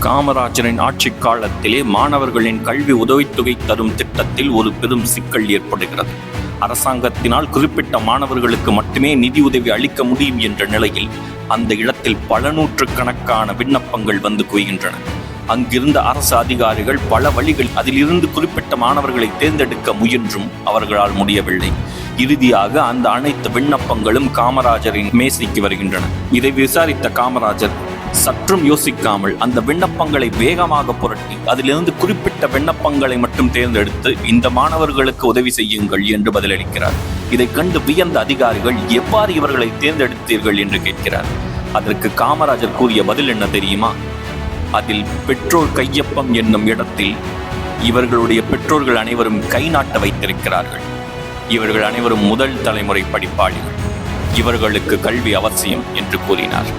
காமராஜரின் ஆட்சி காலத்திலே மாணவர்களின் கல்வி உதவித்தொகை தரும் திட்டத்தில் ஒரு பெரும் சிக்கல் ஏற்படுகிறது. அரசாங்கத்தினால் குறிப்பிட்ட மாணவர்களுக்கு மட்டுமே நிதி உதவி அளிக்க முடியும் என்ற நிலையில் அந்த இடத்தில் பல நூற்றுக்கணக்கான விண்ணப்பங்கள் வந்து குவிகின்றன. அங்கிருந்த அரசு அதிகாரிகள் பல வழிகள் அதிலிருந்து குறிப்பிட்ட மாணவர்களை தேர்ந்தெடுக்க முயன்றும் அவர்களால் முடியவில்லை. இறுதியாக அந்த அனைத்து விண்ணப்பங்களும் காமராஜரின் மேசைக்கு வருகின்றன. இதை விசாரித்த காமராஜர் சற்றும் யோசிக்காமல் அந்த விண்ணப்பங்களை வேகமாக புரட்டி அதிலிருந்து குறிப்பிட்ட விண்ணப்பங்களை மட்டும் தேர்ந்தெடுத்து இந்த மாணவர்களுக்கு உதவி செய்யுங்கள் என்று பதிலளிக்கிறார். இதை கண்டு வியந்த அதிகாரிகள் எவ்வாறு இவர்களை தேர்ந்தெடுத்தீர்கள் என்று கேட்கிறார். அதற்கு காமராஜர் கூறிய பதில் என்ன தெரியுமா? அதில் பெற்றோர் கையொப்பம் என்னும் இடத்தில் இவர்களுடைய பெற்றோர்கள் அனைவரும் கை நாட்ட வைத்திருக்கிறார்கள். இவர்கள் அனைவரும் முதல் தலைமுறை படிப்பாளிகள். இவர்களுக்கு கல்வி அவசியம் என்று கூறினார்.